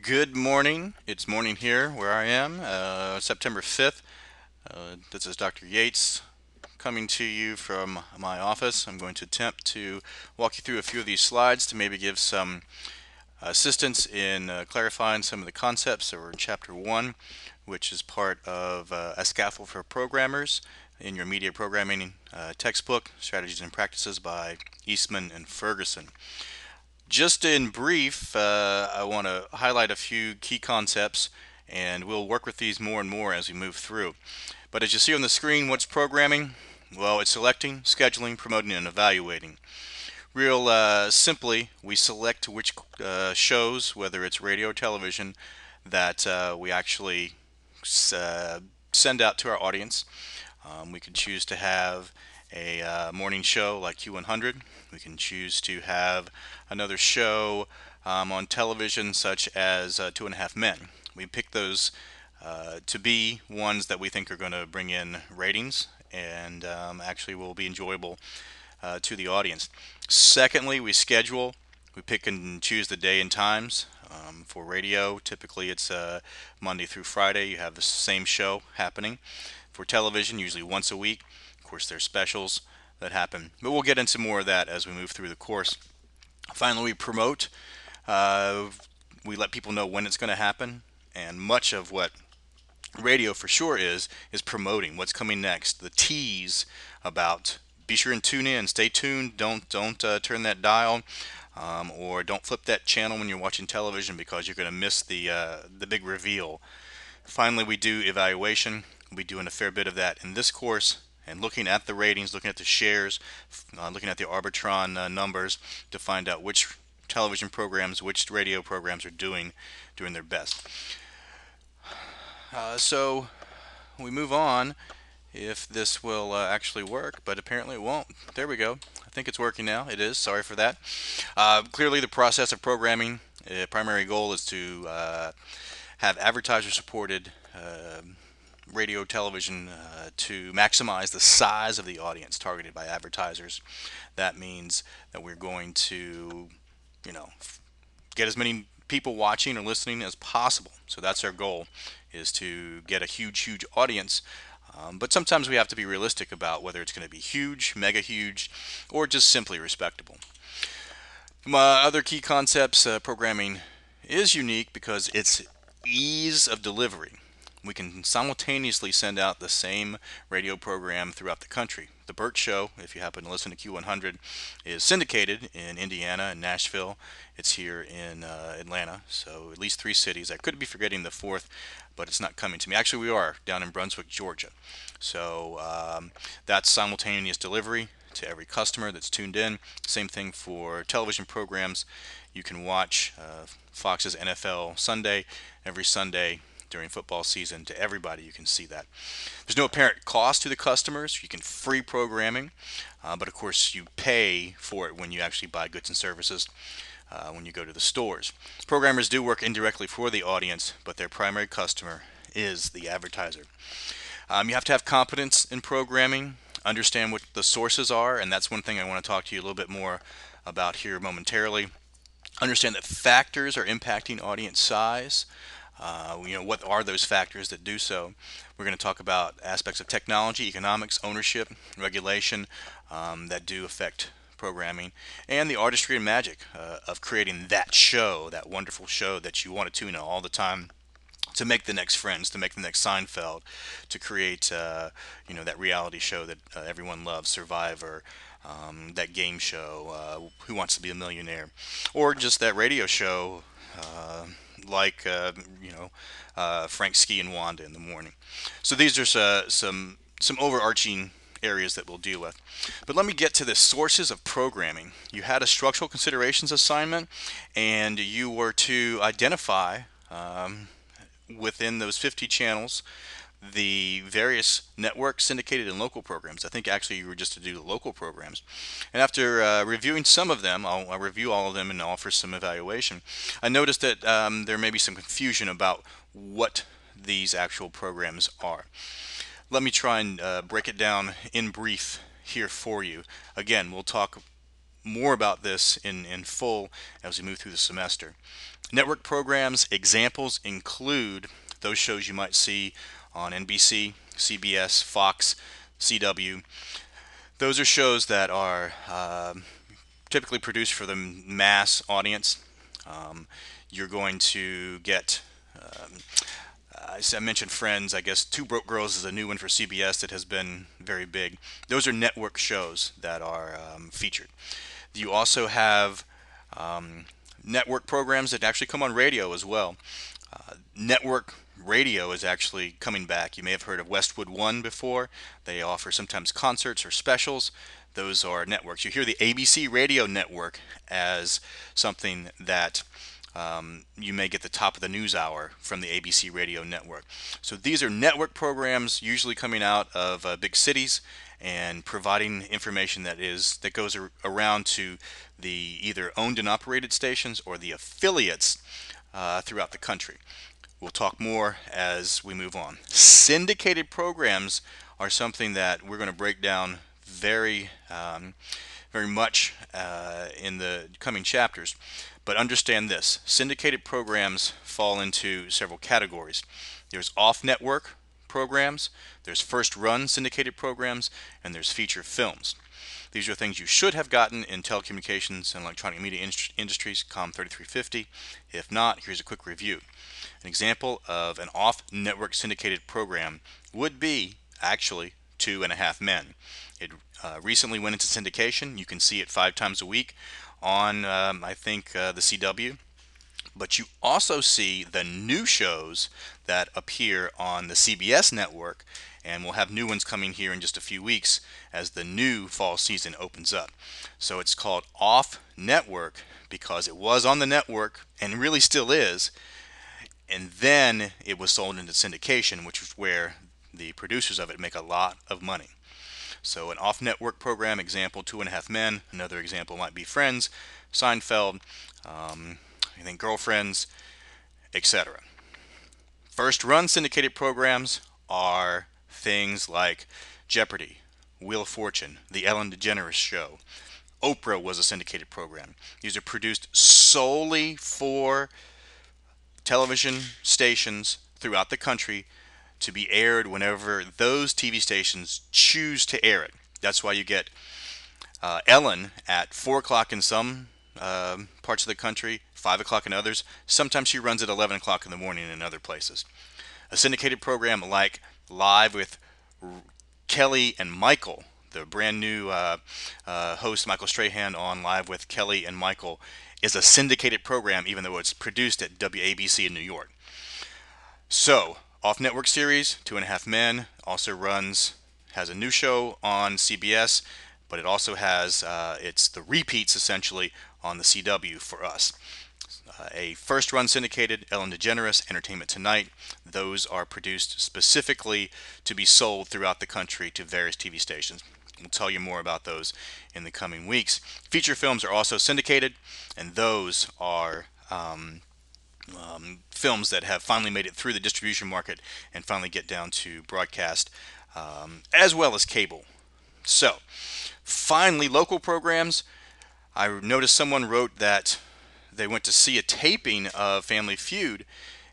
Good morning. It's morning here where I am, September 5th. This is Dr. Yates coming to you from my office. I'm going to attempt to walk you through a few of these slides to maybe give some assistance in clarifying some of the concepts that were in Chapter 1, which is part of A Scaffold for Programmers in your media programming textbook, Strategies and Practices by Eastman and Ferguson. Just in brief, I want to highlight a few key concepts, and we'll work with these more and more as we move through. But as you see on the screen, what's programming? Well, it's selecting, scheduling, promoting, and evaluating. Real simply, we select which shows, whether it's radio or television, that we actually send out to our audience. We can choose to have a morning show like Q100. We can choose to have another show on television such as Two and a Half Men. We pick those to be ones that we think are going to bring in ratings and actually will be enjoyable to the audience. Secondly, we schedule. We pick and choose the day and times. For radio, typically it's Monday through Friday. You have the same show happening. For television, usually once a week. Of course, there's specials that happen, but we'll get into more of that as we move through the course. Finally, we promote. Uh, we let people know when it's going to happen, and much of what radio for sure is promoting what's coming next. The tease about be sure and tune in, stay tuned, don't turn that dial, or don't flip that channel when you're watching television because you're going to miss the big reveal. Finally, we do evaluation. We'll be doing a fair bit of that in this course and looking at the ratings, looking at the shares, looking at the Arbitron numbers to find out which television programs, which radio programs are doing their best. So we move on if this will actually work, but apparently it won't. There we go. I think it's working now. It is. Sorry for that. Clearly, the process of programming, primary goal is to have advertiser supported radio television to maximize the size of the audience targeted by advertisers. That means that we're going to, you know, get as many people watching or listening as possible. So that's our goal, is to get a huge audience. But sometimes we have to be realistic about whether it's going to be huge, mega huge, or just simply respectable. My other key concepts, programming is unique because it's ease of delivery. We can simultaneously send out the same radio program throughout the country. The Burt Show, if you happen to listen to Q100, is syndicated in Indiana and Nashville. It's here in Atlanta, so at least 3 cities. I could be forgetting the fourth, but it's not coming to me. Actually, we are down in Brunswick, Georgia. So that's simultaneous delivery to every customer that's tuned in. Same thing for television programs. You can watch Fox's NFL Sunday every Sunday during football season to everybody. You can see that. There's no apparent cost to the customers. You can free programming, but of course you pay for it when you actually buy goods and services when you go to the stores. Programmers do work indirectly for the audience, but their primary customer is the advertiser. You have to have competence in programming, understand what the sources are, and that's one thing I want to talk to you a little bit more about here momentarily. Understand that factors are impacting audience size. What are those factors that do so? We're going to talk about aspects of technology, economics, ownership, regulation that do affect programming, and the artistry and magic of creating that show, that wonderful show that you want to tune in all the time, to make the next Friends, to make the next Seinfeld, to create that reality show that everyone loves, Survivor, that game show, Who Wants to Be a Millionaire, or just that radio show like Frank Ski and Wanda in the morning. So these are some overarching areas that we'll deal with. But let me get to the sources of programming. You had a structural considerations assignment, and you were to identify within those 50 channels the various network, syndicated, and local programs. I think actually you were just to do the local programs. And after reviewing some of them, I'll review all of them and offer some evaluation. I noticed that there may be some confusion about what these actual programs are. Let me try and break it down in brief here for you. Again, we'll talk more about this in full as we move through the semester. Network programs examples include those shows you might see on NBC, CBS, Fox, CW. Those are shows that are typically produced for the mass audience. You're going to get, I mentioned Friends. I guess Two Broke Girls is a new one for CBS that has been very big. Those are network shows that are featured. You also have network programs that actually come on radio as well. Network radio is actually coming back. You may have heard of Westwood One before. They offer sometimes concerts or specials. Those are networks. You hear the ABC radio network as something that you may get the top of the news hour from the ABC radio network. So these are network programs usually coming out of big cities and providing information that goes around to the either owned and operated stations or the affiliates throughout the country. We'll talk more as we move on. Syndicated programs are something that we're going to break down very much in the coming chapters. But understand this, syndicated programs fall into several categories. There's off-network programs, there's first-run syndicated programs, and there's feature films. These are things you should have gotten in telecommunications and electronic media industries, COM 3350. If not, here's a quick review. An example of an off-network syndicated program would be actually 2.5 Men. It recently went into syndication. You can see it 5 times a week on, I think, the CW. But you also see the new shows that appear on the CBS network, and we'll have new ones coming here in just a few weeks as the new fall season opens up. So it's called off network because it was on the network and really still is, and then it was sold into syndication, which is where the producers of it make a lot of money. So an off-network program, example 2.5 Men. Another example might be Friends, Seinfeld, I think Girlfriends, etc. First-run syndicated programs are things like Jeopardy, Wheel of Fortune, The Ellen DeGeneres Show. Oprah was a syndicated program. These are produced solely for television stations throughout the country to be aired whenever those TV stations choose to air it. That's why you get Ellen at 4 o'clock in some parts of the country, 5 o'clock in others. Sometimes she runs at 11 o'clock in the morning in other places. A syndicated program like Live with Kelly and Michael, the brand new host Michael Strahan on Live with Kelly and Michael, is a syndicated program even though it's produced at WABC in New York. So, off-network series, 2.5 Men, also has a new show on CBS, but it also has, it's the repeats essentially on the CW for us. A first-run syndicated, Ellen DeGeneres, Entertainment Tonight. Those are produced specifically to be sold throughout the country to various TV stations. We'll tell you more about those in the coming weeks. Feature films are also syndicated, and those are films that have finally made it through the distribution market and finally get down to broadcast, as well as cable. So, finally, local programs. I noticed someone wrote that they went to see a taping of Family Feud,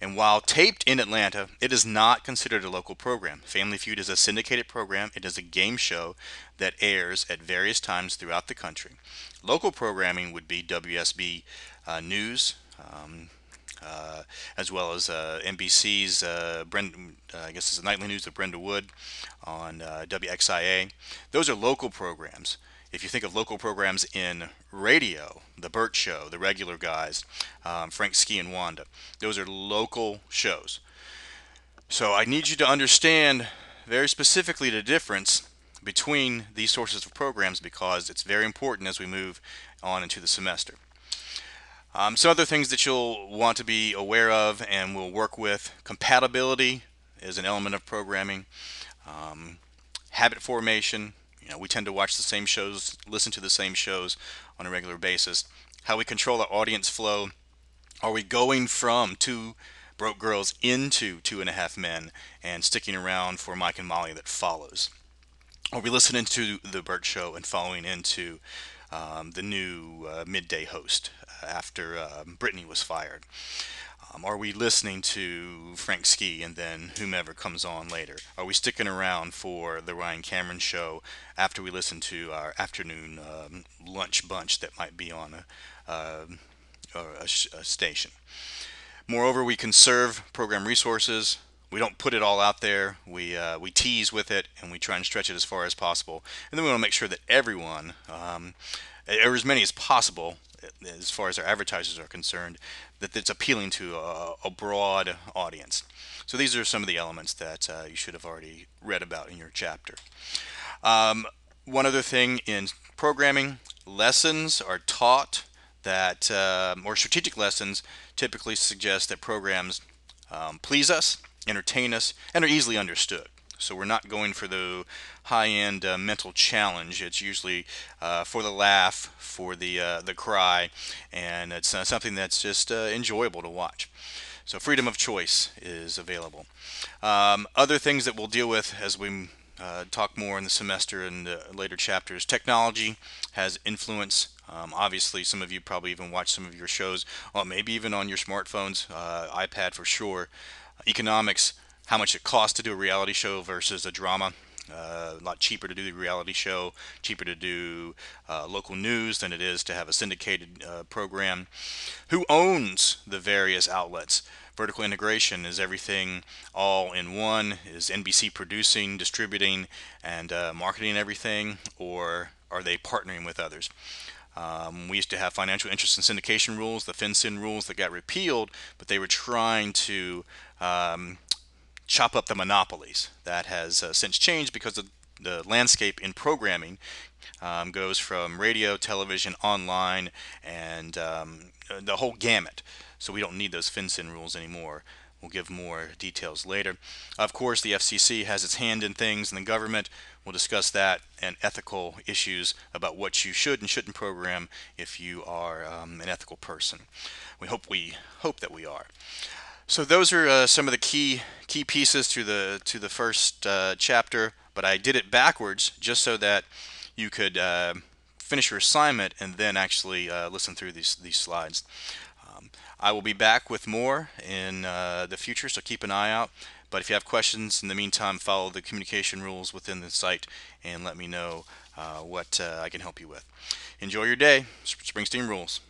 and while taped in Atlanta, it is not considered a local program. Family Feud is a syndicated program. It is a game show that airs at various times throughout the country. Local programming would be WSB News, as well as NBC's I guess it's the Nightly News of Brenda Wood on WXIA. Those are local programs. If you think of local programs in radio, The Burt Show, The Regular Guys, Frank Ski and Wanda, those are local shows. So I need you to understand very specifically the difference between these sources of programs because it's very important as we move on into the semester. Some other things that you'll want to be aware of and will work with: compatibility is an element of programming, habit formation. We tend to watch the same shows, listen to the same shows on a regular basis. How we control our audience flow. Are we going from Two Broke Girls into 2.5 Men and sticking around for Mike and Molly that follows? Are we listening to The Burt Show and following into the new midday host after Brittany was fired? Are we listening to Frank Ski and then whomever comes on later? Are we sticking around for the Ryan Cameron show after we listen to our afternoon lunch bunch that might be on a station? Moreover, we conserve program resources. We don't put it all out there. We tease with it and we try and stretch it as far as possible. And then we want to make sure that everyone, or as many as possible, as far as our advertisers are concerned, that it's appealing to a broad audience. So these are some of the elements that you should have already read about in your chapter. One other thing in programming, lessons are taught that, or strategic lessons typically suggest that programs please us, entertain us, and are easily understood. So we're not going for the high-end mental challenge. It's usually for the laugh, for the cry, and it's something that's just enjoyable to watch. So freedom of choice is available. Other things that we'll deal with as we talk more in the semester and later chapters. Technology has influence. Obviously, some of you probably even watch some of your shows, well, maybe even on your smartphones, iPad for sure. Economics, how much it costs to do a reality show versus a drama. A lot cheaper to do the reality show, cheaper to do local news than it is to have a syndicated program. Who owns the various outlets? Vertical integration, is everything all in one? Is NBC producing, distributing, and marketing everything, or are they partnering with others? We used to have financial interest in syndication rules, the FinCEN rules that got repealed, but they were trying to chop up the monopolies. That has since changed because of the landscape in programming goes from radio, television, online, and the whole gamut. So we don't need those FinCEN rules anymore. We'll give more details later. Of course, the FCC has its hand in things, and the government. We'll discuss that and ethical issues about what you should and shouldn't program if you are an ethical person. We hope that we are. So those are some of the key pieces to the first chapter. But I did it backwards just so that you could finish your assignment and then actually listen through these slides. I will be back with more in the future, so keep an eye out. But if you have questions in the meantime, follow the communication rules within the site and let me know what I can help you with. Enjoy your day. Springsteen rules.